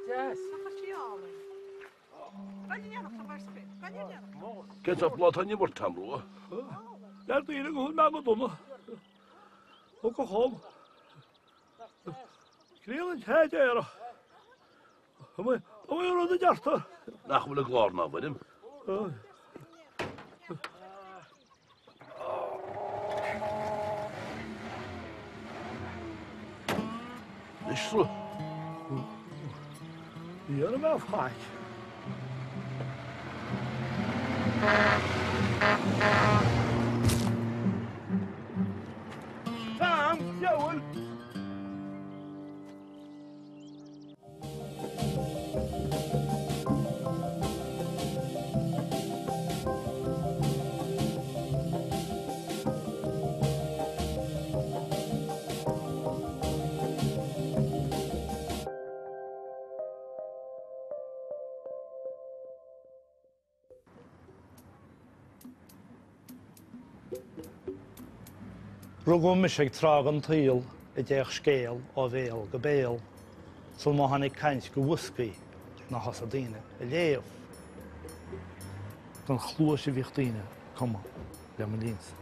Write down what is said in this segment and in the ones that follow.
Yes. Get up, lot on your tamlo. That's the good Madonna. Look at home. Scríobh head air. We're on the jarter. Nach will a Clár now with him. Sula. You're about fight. Sam, Joel. Rugum is ag trágan taol I dteach scéal ó bhéal go béal, sul má tháinig caint go bhuascaí na hosa daoine I léamh. Don Chluais I bhíoh daoine cuma le mo Rince.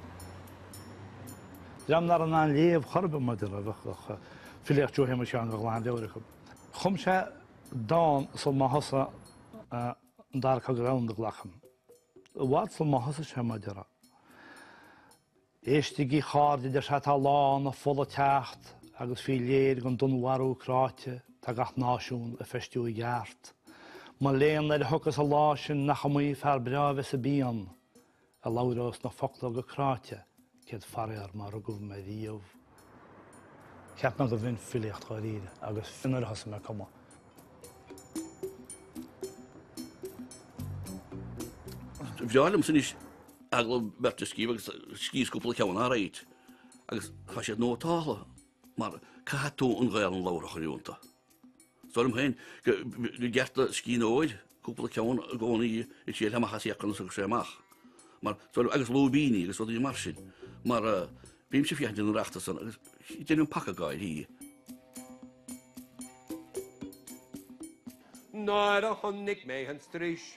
Dram nar an léamh chorba maidir a bheith fileach dú héime seán go gláin leabhair. Chum sé dán sul má hosa an dar go rán do glacham. Bhhaid sul má hosa sé maidir. Éistigi cháde de se tá lá na fola techt agus fi léir gon dunharú kráte tá gach náisiún a festú I gheart. Má léon le thugus a lá sin nach chamuí fear breabh sa bíon a lárás na focla go kráte céad farir mar a gomh me riomh. Ceap na go bhín fileocht go ríide agus finar has me cuma. Bhealm sin is agla berte scíb agus scíoscúpla ceann á réid agus cha sé nó tála mar catú an Gaeil an lára choúnta. Storm hain go gcearta scíóid cúpla ceann a gcónaí I sé amachchas eachan sa sé amach. Mar agus lóbíní agus rudí mar sin, mar bhím sé fiachtain an reachta san agus déanú pacagáid hí. Nuair a chunnig mé an strís,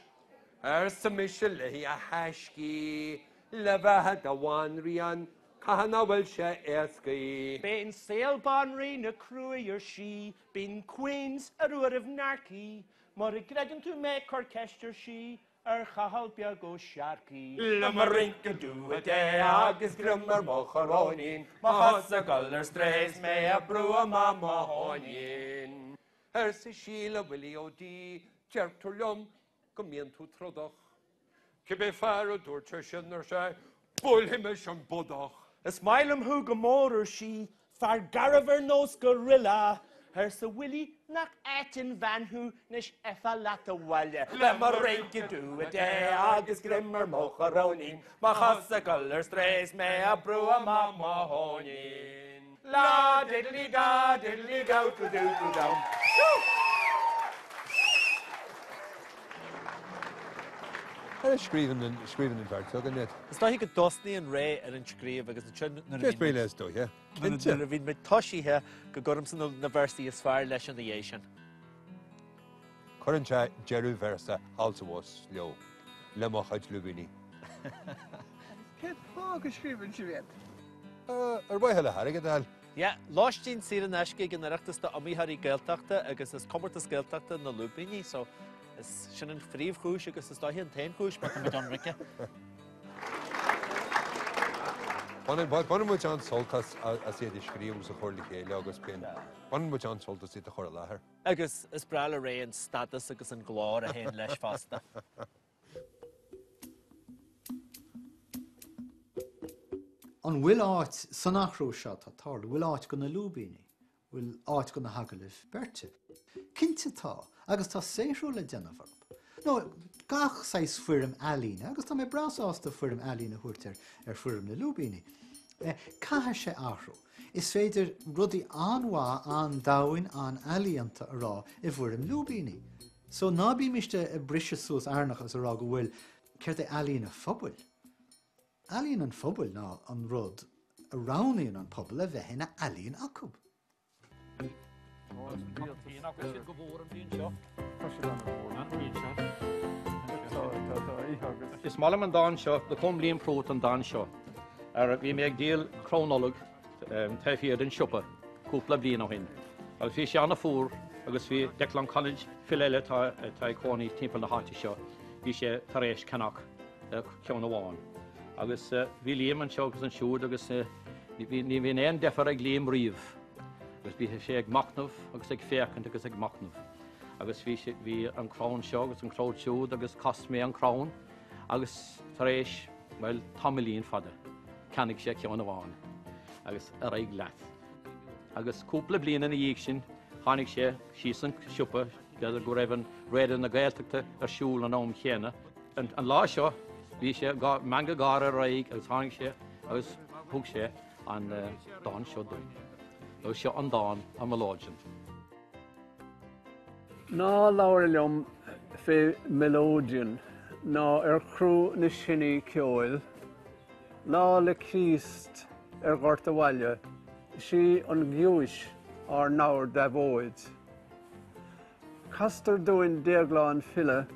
sa mise le a heiscí, le bheithe a bhainríon, Cahanna bhfuil sé éascaí. Bín saolbanrí na cruúir sí, bín queens a ruaibh narcí, mar I gregan tú mé corceistir sí, chahal beag go searcí. Le mar rince dú a dé agus grimmar mo chorónín, má hosa galar strés mé a brua má háin. Sa síla bhfuil ó dí, teartú lom, go mion tú trodach. Cibé fear a dúirte sin ar sé, búilhime sin bodach. Is mailam hu go mórir sí, fear garabhar nós go rilla, sa willi nach etin vanhu nis effa lata walla. Le mar rince dú a dé agus grimmar mo chorónín, má hosa galar strés mé a brua má háin. La diddly go to do down. Scríobh in Phár tugan net. Is tá go dosnaí an ré ar an scríobh agus Just brí leis dó, yeah. Nar a bhín me toisíthe go gurm san na bheirsaí is fearr leis an dhé sin. Corann Jeru versa altamós leo, le mo chuid lubíní. Cé fá go scríobhann si bhéad? Ar bhaithe le harigad al. Ja, láistín sír an eisce gan reachtas amíthaí Gaeltachta agus is commartas Gaeltachta na lubíní, so is sin an phríomhchúis agus is dáithí an tainchúis mar chun don rice. Banan muid an soltas a siad I scríomh sa chóirla chéile agus bin. Banan muid an soltas I chóir láthair. Agus is breala ré an status agus an glár a héin leis fasta. An bhfuil áit san achrú seo tá tarla, bhfuil áit go na lúbíní, bhfuil áit go na hagalibh berte. Cinnte tá, agus tá séisiú le Denvir. No, gach sais fuirim alína, agus tá mé brasásta fuirim alína thuirtear fuirim na lúbíní. Cathe sé achrú. Is féidir rudí anhá an dáhain an alíonta ará I bhuirim lúbíní. So nábí miste a brise sús airnachas ará go bhfuil ceirt alína phobal. Alíonn an phobal ná an rud a ránaíonn an pobal a bheith na alíonn acub. Is mála an dáin seo, le chum líon prót an dáin seo. Bhí mé ag díal crónólag taifhiad an siúpa, cúpla bliain ó hin. Agus bhí sé anna fúr, agus bhí Declan College fileile tá cónaí timpeall na háite seo. Bhí sé tar éis cenach ceann amháin. Agus bhí líam an seo agus an siúd agus ní bhíon éon defar ag líam riomh. Agus bhí sé ag macnamh agus ag fécant agus ag macnamh. Agus bhí an crán seo agus an crowd siúd agus cosmé an crán agus tar éis bhfuil tamilíon fada. Canig sé ceann amháin agus ar ag leat. Agus cúpla bliana na dhéag sin, tháinig sé síos an siúpa, go raibh an réidir na Gaeltachta ar siúil an óm chéana. An lá seo, bhí sé manga gar ar raig agus tháinig sé agus thug sé an dáin seo dún. Nó seo an dáin am láidjin. Ná leabhar liom fé melódian, ná ar chrú na sinnaí ceoil, ná le Christ ar ghort a bhaile, sí an ghiúis ar náir de bhóid. Castar dúin déagláin fille,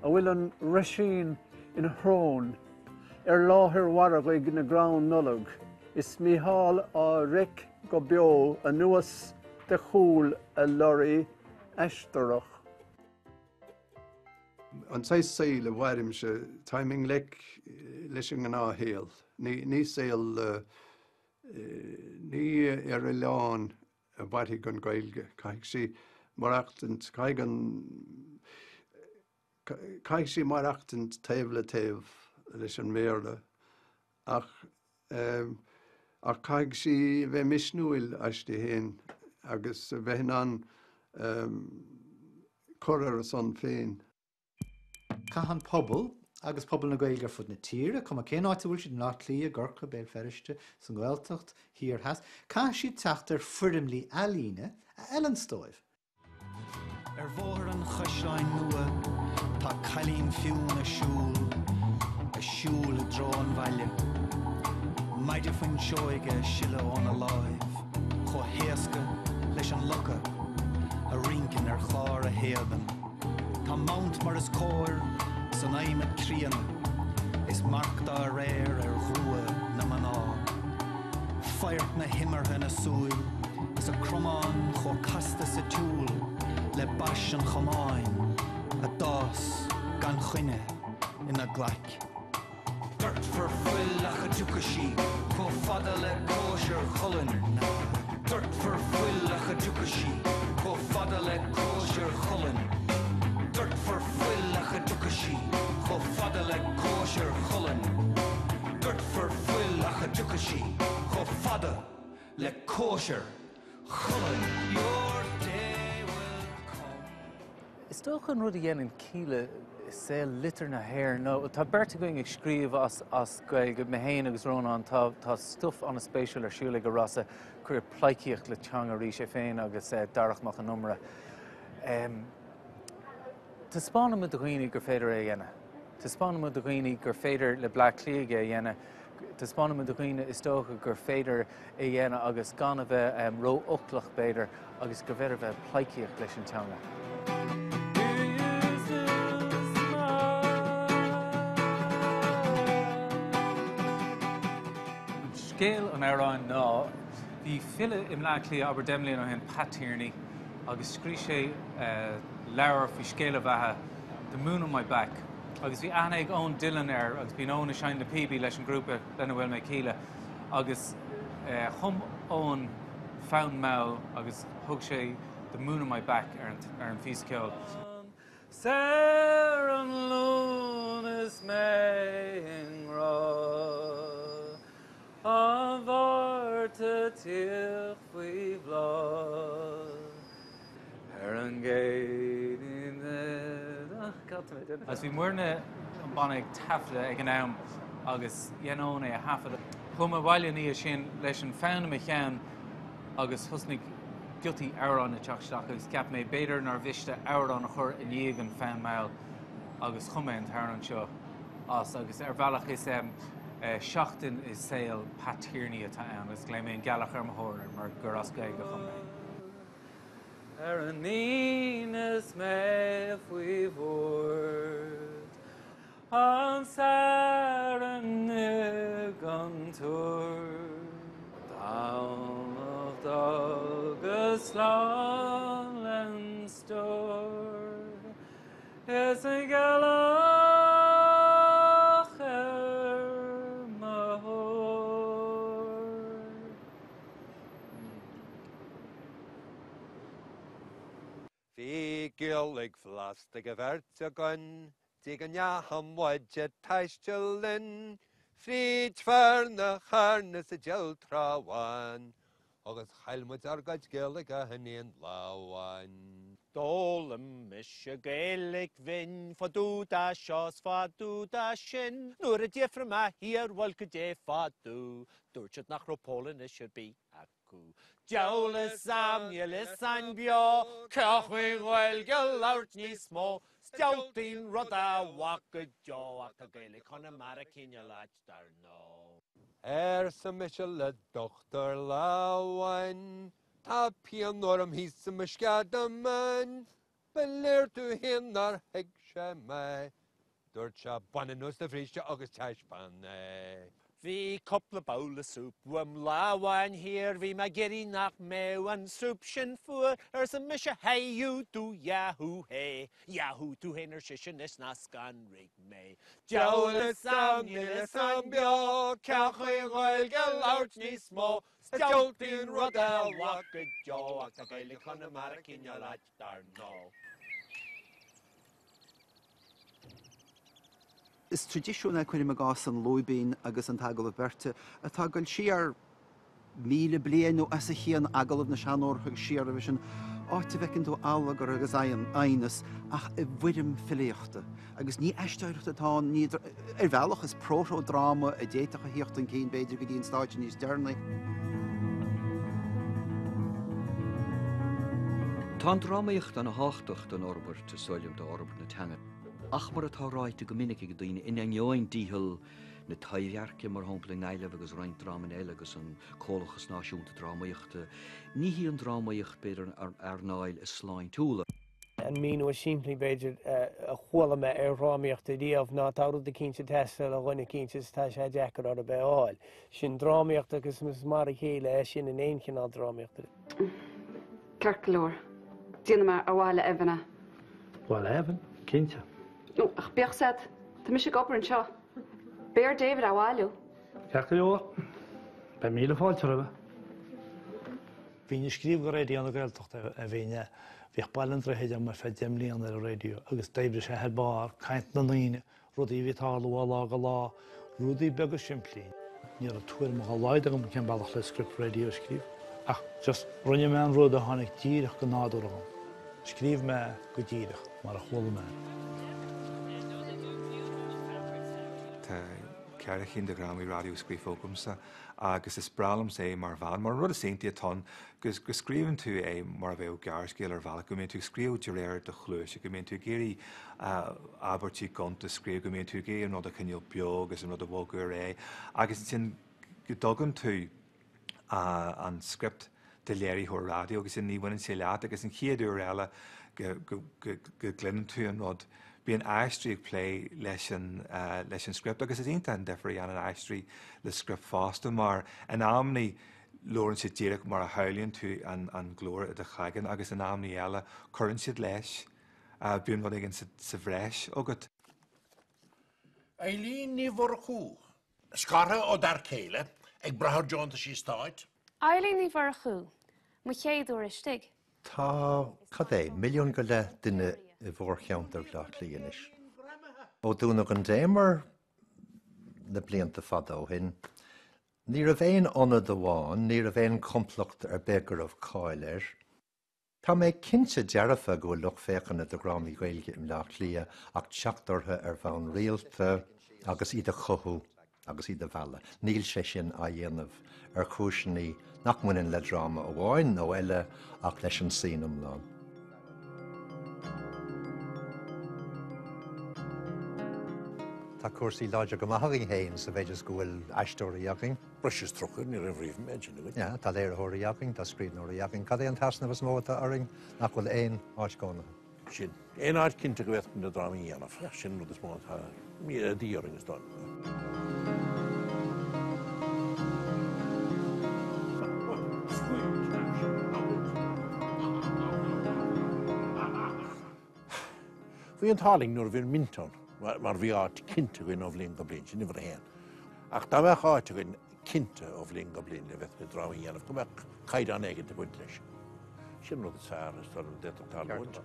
a bhfuil an reisín in thrón, ar láthir waragaigh na grán nullag, is mícheál á ric go beo a nuas de chúl a lorí eistearach. An sais saol a bhhaim se timing leis an áhéal. Ní saol ní ar a leán a bhaithigh an Gaeilge. Caithfidh sí mar achtant caithfidh sí mar achtant taobh taobh leis an méarla. Ach caithfidh sí bheith misnúil aistí héin agus bheith an chorar san féin. Cahan pobl, agus pobl na Gaeilge fud na tíre, cum a cén áite bhfuil siad nátlí a gcorca béal feriste san Gaeltacht hir has. Cá siad teachtar furimlí alíne a Ellen Stoibh. Ar bhór an chosláin nua, tá cailín fiún a siúl a drón bhaile. Maidir faoin seoige sile ón a láimh, cho héasca leis an locha, a rinkin ar Clár a héadan. Tá mount mar is cóir san aim a trían, is marcta a réir ar ghua na maná. Feirt na himmarthe na Súil, is a cromán cho casta sa túl, le bais an chomáin, a dás gan chuine in a ghlaic. Dirt for fuil a chaduca sí, cho fada le cóisiir chulin. Dirt for fuil a chaduca sí, cho fada le cóisiir chulin. Dirt for fuil a chaduca sí, cho fada le cóisiir chulin. Dirt for fuil a chaduca sí, cho fada le cóisiir chulin. Your day will come. Is tócha an rud a dhéanann cíle sé litir na hair nó tá berta going ag scríobh as Gaeilge me héin agus rónán tá stuff an a spéisiúil ar siúla go rasa chuir pleiciíocht le teanga rí sé féin agus darachmach an numra. Tá spána mu do dhaoine gur féidir é dhéana. Tá spána mu do dhaoine gur féidir le black clíige é dhéana. Tá spána mu do dhaoine is tócha gur féidir é dhéana agus gan a bheith ró oclach béidir agus gur féidir bheith pleiciíocht leis an teanga. Scéal an amhráin ná, bhí fille im lá clí aber demlíonn ó hen patíirní agus scrí sé leabhair faoi scéal a bheithe The Moon on My Back. Agus bhí ana ag ón Dylan agus bhí ón a sein na PB leis an grúpa lena bhfuil mé cíle. Agus chum ón found mouth agus thug sé The Moon on My Back ar an fís ceol. Sair an lúnas méing rá an bhharrta tíoch faoi bhlá ar an géad in As bhí muirne an banna ag tafla ag an am agus dhéanón é a hafada. Chum a bhaile ní sin leis an fána me cheann agus thusnig guilty amhrán na teachsteach agus ceap mé beidir nar bhiste amhrán a chur in dhéag an fan mail agus chumé an tarn seo as agus ar bhealach is seachtain is saol patíirní atá an agus léimé an gealach ar mthóir mar gur as Gaeilge chumé. an nínas mé faoi bhór an saor an an túr Dánach agus slán len stór is a galach mahór. Bhí Gaeilge phlásta go bheirt gun, tí go neamhaide taistil linn, Fríd fear na charna sa gel tráhain, agus chailmuid argaid Gaeilge a hynny'n láhain. Dólam is a Gaeilge vin, fadú da sios, fadú da sin, nuair a diafra ma hir wal go dé fadú, dúirtid nach Ropólin is a bí acú. Eolas Eolas an bio, cechfuig Gaeilge lauert níos mó, Stialtaín rud a wacadeo ach a Gaeilge chuna mar a cinne laid dar nó. Sa misil le dochtar láhain, tá pian orm hí sa miscada man, beléir tú hin ar heig sé me, dúirt se bananús na bhríste agus teispanna. Bhí coppla bowla súp wam láhain hir, bhí ma geirí nach mew an súp sin fuair, sa mis a heiú tú yahoo hey, yahoo tú hénar sin is na scan rig me. Eolas Eolas an bio, cechfuig Gaeilge lauert níos mó, Stialtaín rud a wacadeo ach a Gaeilge chuna mar a cinne laid dar nó. Is tradiisiún a chuine gás an lóibín agus an tagal berte, a tagal siar míle blian ó as a chéan agalh na seanórthaigh siar a bhí sin áte bhecinn tú álagar agus ainas ach I bhuidim filiochta. Agus ní eisteirta tá ní bhealach is prótodráma a déiteach a hiocht an cén beidir go dtíon stáid níos dearna. Tá drámaíocht an a háachtacht an orbert te soilm de orbert na teanga. Ach mar atá ráid go minic go daoine in an neoin díhil na taimhearce mar hapla neilemh agus roiint dráman eile agus an cólachas náisiúnta drámaíochta, ní hí an drámaíocht beidir ar náil is sláin túla. An mín was simply beidir a chhuala me rámaíochta díobh ná táú de cínte testal a ghuine cínte tá sé deacar ar a béal. Sin drámaíocht agus mus mar a chéile sin in éon cinál drámaíochta. Clár, díana mar a bháile ehanna. Bháile ehan, cínte. No, ach beag said, tá mis go an seo. Béar David a bháilú. Ceachtaíola, be míle fáilte rabh. Bhín scríomh go raidió an Gaeltachta a bhíine, bhíoh bailint réide mar fé deimlíon ar a raidió, agus David sé head bar, caint na líine, rudaí bhítála lá go lá, rudaí begus simplín. Níor a tuair mo láid agam cin bailach le script raidió scríomh. Ach, just runne me an rud a tháinig díireach go nádú agam. Scríomh me go díireach mar a chhuala me. Cearach chin de gramí radio scríomhógamsa agus is bralam sé mar bhan mar rud a sénti atá gus scríomhann tú é mar bhéh gearcéil ar bhela go mbeonn tú scríomh de réir de Chluais go mbeonn tú géirí abertí conta scríomh go mbeonn tú géir nó a cinneal beag agus an rud a bhógur é agus sin go dogann tú an script de léirí thu radio agus in níhainn sé leat agus an chéadú eile go glinn tú an rud Bhí an aistrí play leis an script agus is onanta an defraí an aistrí le script fásta mar an amnaí lórann siad díreach mar a hailíonn tú an glóir a de chagan agus an amnaí eile churann siad leis bíonn bhd igen sa bhreis agat. Eileen ní bhór chú. Scartha ó dar céile ag brathir John sí stáid. Eileen ní bhór chú. Mu chéadú istig. Tá cad é milliún go le duine I bhór cheantar gleach líonis. Ó dúnach an démar na blianta fada ó hin, ní a bhéon anad amháin, ní a bhéon complecht ar begur of cáilir. Tá mé cinse dearafa go luch féchanna de grámí Gaeilge im leach lia ach teachtartha ar bhain rialta agus iad a chothú agus iad a bhela. Níl sé sin a dhéanamh ar chúisinaí nach muinn le drama amháin nó eile ach leis an sínam lán. Tá cuasaí láidir go maithí héin sa bhéidir gohfuil eistóirí agin. Brushes trocha ní a bhríomh méid. Ja, tá léirthirí agin, tá scríbhnirí agin. Cad é an tasna bhs móta aring nach bhfuil éon áiscóna. Sin. Éon áid cinnte go bhhéit na drámaí dhéanamh. Sin rud is móta mí a díoring is dán. Bhí an táling nuair bhíon mintón, mar bhí áit cinnte goin ó bhlíon go blin, sin nimhar a héan. Ach tá bheith áite goin cinnte ó bhlíon go blin le bheith go drámaí dhéanamh, go bheith caiid an éigeanta buint leis. Sin rud is fearr is táil déit an táil buint.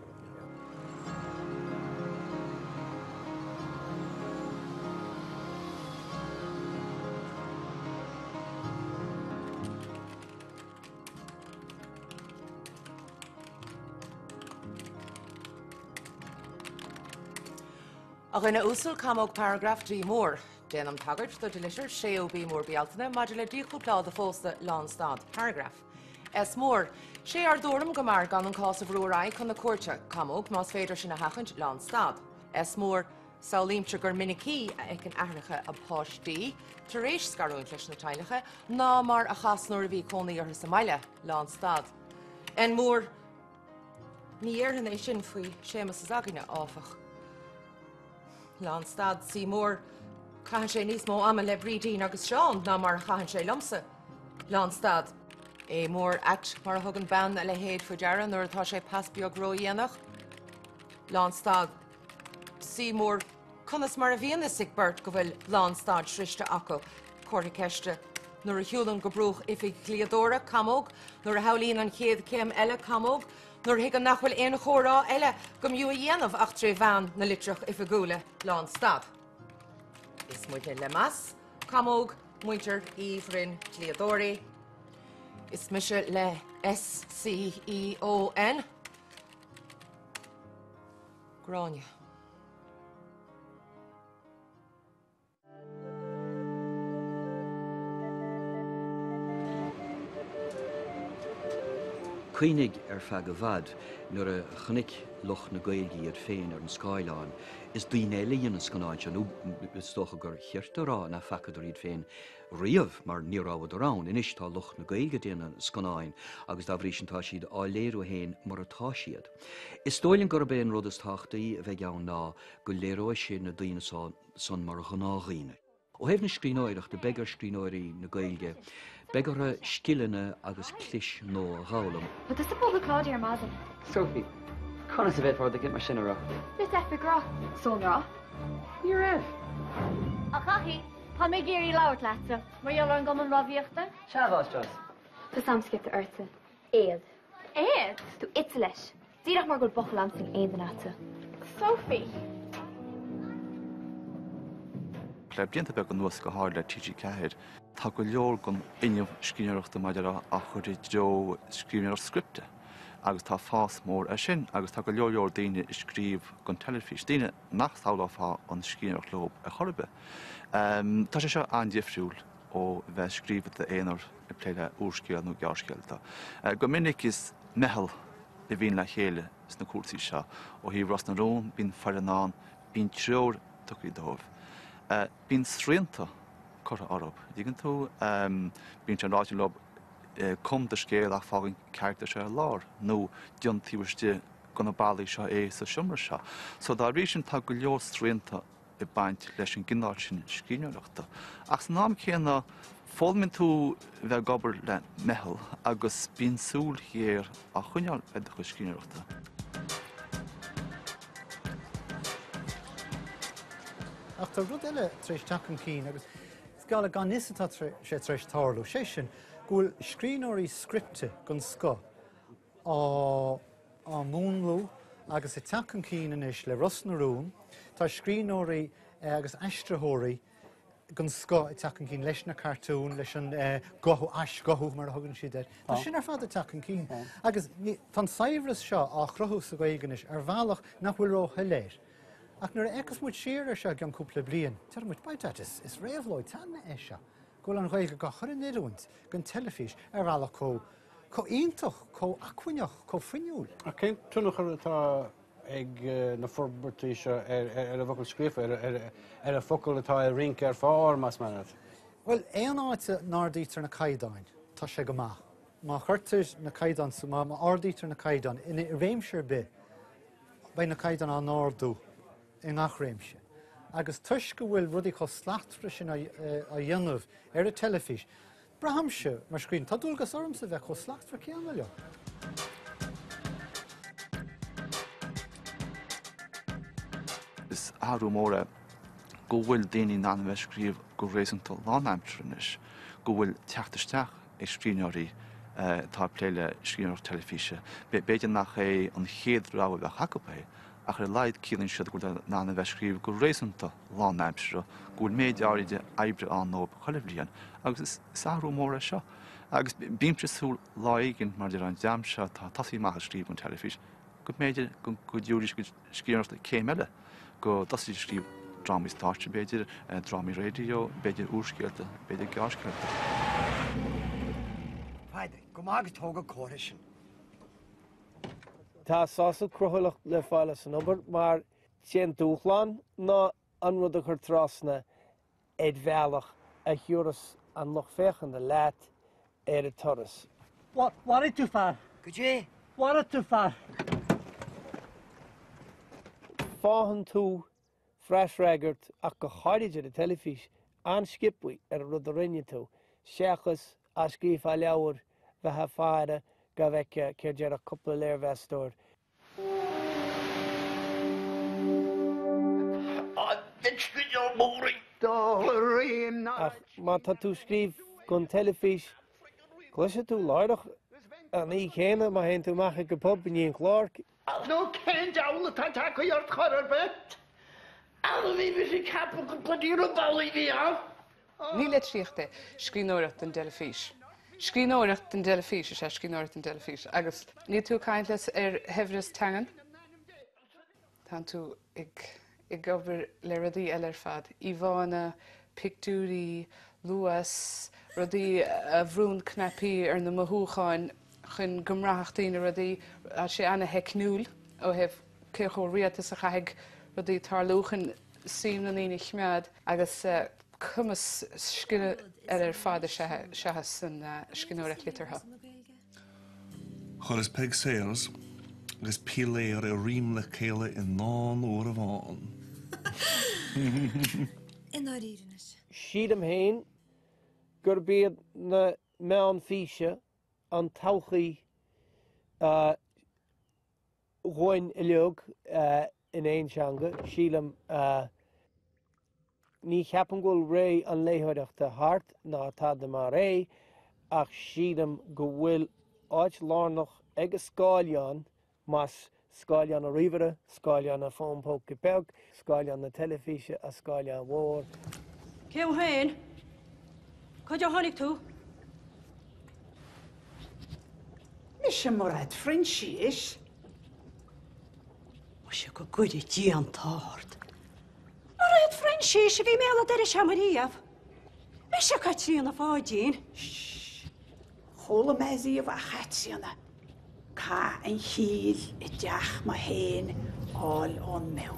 A rinne úsúil camóg paragraf 3 mór. Déanam tagart do delisir séo bí mór béaltaine maidir le díchúplá de fósta lánstad paragraf. Es mór, sé ar dúram go mar gan an cás a bhrúraí chun na cuairte camóg más féidir sin na hachant lánstad. Es mór, saolíimte gur minicí a ag an aithnecha a páistí, tar éis scarúin leis na tailecha, ná mar a chasnúir a bhí cónaí ar sa maile lánstad. En mór, ní éirthan é sin faoi sémas is aginine áfach. Lánstad sí mór caitheann sé níos mó ama le brídín agus seán ná mar caitheann sé lomsa. Lánstad é mór act mar a thugann ban a le héad faoi dearan nuair atá sé pasbeag ró dhéanach. Lánstad sí mór conas mar a bhíonna sigbert go bhfuil lánstad sriste acu cuairtha ceiste nuair a thiúlann go brúch ifig clíadóra camóg nuair a haolíonn an chéad céim eile camóg nuair higann nach bhfuil éon chórá eile go mniú a dhéanamh ach trí bhean na litreach if a gúla lánstad. Is muide le mas, camóg, muintir íomhrin clíadóirí. Is mise le SCEON. Gráine. Cuoinnig ar feadh go bhfad nuair a chnoic loch na Gaeilge ar féin ar an Scáileán, is daoine eile dhéanana scanáid an is tócha gur cheirta rá na fecadar iad féin riamh mar ní rábhad arán, inis tá loch na Gaeilge déanana scanáin agus dá bhrísintá siad á léirú héin mar atá siad. Is tóilinn gur béon rud is táchtaí a bheith ann ná go léiróid sin na daoine san mar a gnághíine. Ó hebh na scríbhneoireach de begar scríbhneoirí na Gaeilge, begar a scilene agus clis nó a ghabhlam. But this is a Claudia Mazel. Sophie, conas a bit for the get machine ra. This epic gra. So ra. You're it. Achahi, pan me geri laut latsa. Maar you'll learn gomen raviachten? Shavas just. The Sam skip the earth. Eid. Eid? Du itzelish. Dirach maar goed bochelansing eid natsa. Sophie. Le blianta be go nuas go háir le TG ceir, tá go leor gon inneamh scríbhneoireachta maidir a chuirí deo scríbhneoir scripte, agus tá fás mór a sin, agus tá go leor daoine i scríomh gon teilifís, daoine nach sála fá an scríbhneoireacht lob a chorbe. Tá sé seo an-difriúil ó bheith scríomh a éonar i pléile úrscéal nó gearscéalta. Go minic is mehel i bhíon le chéile is na cuasaí seo, ó hí ras na rón, bín fearnán, bín treoir tuchaí dómh. Bín srianta chur arab. Dígann tú bín an ráitiú lob cum de scéal ach fágann cearta sé lár, nó diontíiste go na bailí seo é sa siomra seo. So dá rí sin tá go leor srianta i baint leis an ggináil sin scríbhneoireachta. Ach san nám chéanna fáilminn tú bheith gobar le mehel agus bín súil chéir a chuineáil bheith chu scríbhneoireachta. Ach tá rud eile treis teachn cín agus scála gan nisatá sé treis tárlú sé sin gúil scríbhneoirí scripte gon sco á múnlú agus i teachn cín inis le Ros na Rún, tá scríbhneoirí agus eistritheoirí gon sco i teachn cín leis na cartún leis an gothú mar a thugann siad. Tá sin ar fad a teachn cín. Agus tá saibhras seo á chruthú sa Gaeilge ar bhealach nach bhfuil rótha léir. Ach nuair échas muid siar se gan cúpla bliain, tar muid baite is réamhlóid tanna é se. Gúil an Gaeilge go chur in idirúint gon teilifís ar bhealach có iontoch, có acmhainneach, có finiúil. A cén túnach ar atá ag na forbartí seo ar a bhacail scríobh ar a focail atá a rinc ar Phár más manad. Well, éon áite nárdítar na caidáin, tá sé go maith. Má chuirtir na caidan sa má ardítar na caidan ina réimseir be ba na caidan an nárdú in nach réimse. Agus tuis go bhfuil rudí chu slachtra sin a dhéanamh ar a teilifís. Brahamse mar scrín, tá dúlgas ormsa bheith chu slachtra ceanna leo. Is áú móra go bhfuil daoine ná bheith scríomh go rééisanta láimseartha go bhfuil teachtasteach ag scríbhneoirí tá pléile scríbhneoireacht teilifíse. B'éidir nach é an chéadrá bheith chacapé ach ar leid cílann siad go ná bheith scríomh go rééisanta láimseartha go bhfuil méideáide ebre an nó choileh bliain agus is áú móra seo. Agus bíimte súil láigen mar ar an deamse tá tasí maithe scríomh an teilifís. Go méidir go dúris go scríbhneoireachta céim eile go dasí scríomh drámaí táiste beidir, drámaí raidió, beidir úrscéalta, beidir gáiscéalta. Fáide, go mágad tóga córa sin. Tá sása cruthaileach le fáile san obair, mar sin dúchláin ná an rud a chur trasna bhéalach a thiúras an loch féchan de leat ar a toras. What it tú far? Go dé? What it tú far? Fáhan tú freisreagart ach go cháidir a teilifís an skipui ar a rud a rinne tú, seachas a scríomh a leabhair bheithe fáide go bheice céir dear a cúpla léir bheitstóir. Ach má tá tú scríomh gon teilifís, cluise tú láireach an í chéine má hen tú maithe go pub in íon Clár. No cén deála tá go ort chorar bet. Alla bhí bhí sé cappa go podíú bailí bhí á. Ní litríochta scríbhneoireacht an teilifís. Scríbhneoireacht an teilifís is scríbhneoireacht an teilifís. Agus ní tú caintlas ar hebhras teangan. Tá tú ag gobar le rudaí eile ar fad. Íbhána, pictúrí, luas, rudaí a bhrún cnapaí ar na mothúcháin chun gomraachtaí na rudaí a sé anna heicnúil ó hebh céchó rialtas a chaig rudaí tarlúchan sim na nína chmead agus cumas scinne ar fád sethe san scríbhneoireacht litirtha. Chur is peg sails agus piléir a rím le céile in nán uair a bháin. In áiríris. Siad am héin gur bíad na meán físe an tauchaí gháin i leog in éon seanga, sílam ní cheapan ghfuil ré an léthireachta thart ná tá de mar ré ach sílam go bhfuil áit lárnach ag a scáileán más scáileán a ríomhare, scáileán a fónpóg go beag, scáileán na teilifíse a scáileán mhór. Céim hain, chuid tháinig tú? Mis sem mar het Frenchies. Was je go goede dí an tárt. Mar het Frenchies bhí méla de seamaríamh. Mis se caitríanna fáidín. Chola méíomh a chaitríanna. Cá an híl I deach ma héin áil ón meú.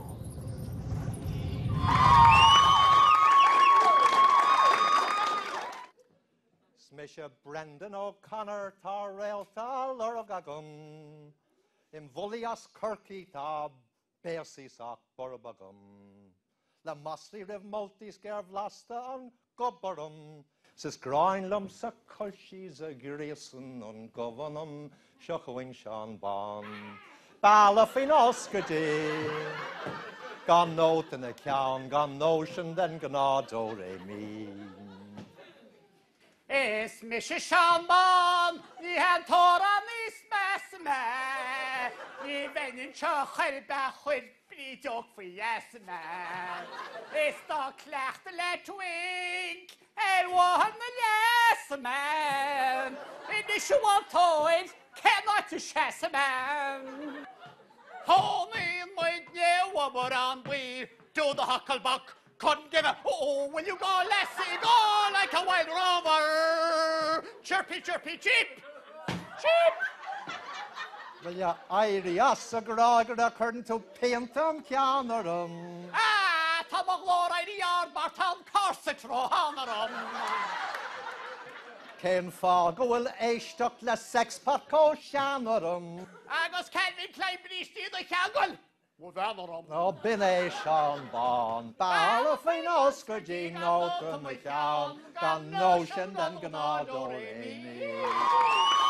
Smisha Brendan O'Connor tá réalta lorg agam. Im Volias Kirky tá béasís ach borb agam. Le masli rih multis ger vlasta an gobarum. Sis grainlum sa colsís a gríasan an govanum seachhain sean ban. Bala fin oscadé. Gan nót in a cean, gan nóisian den gannádó ré mí. Is mis Seanban, ní hen tóra níos mesme. Ní bheinn seo chuilbe chuil brídeog faoi esme. Is dá cleachta le twink, bháin na lesme. Ní siúil tóid, cenáid tú sesme. Hónaí muid neamhar an bhí, dúd a hacalbach. Couldn't give a, oh, will you go, Lassie, go like a wild rover? Chirpy, chirpy, cheep, cheep. Well, ja, airí as a grágur a chun tú peantam ceanarum. Tá mo glór airí ar mar tam corsa tro hanarum. Cén fá go bhfuil éisteach le sexpack ó seanarum. Agus Kelvin Klein brístí do cheangol. Mo bheanarum. No bin é seán bán, báil a faoin oscar dí nó go mu chean, gan nó sin den gnádó réní.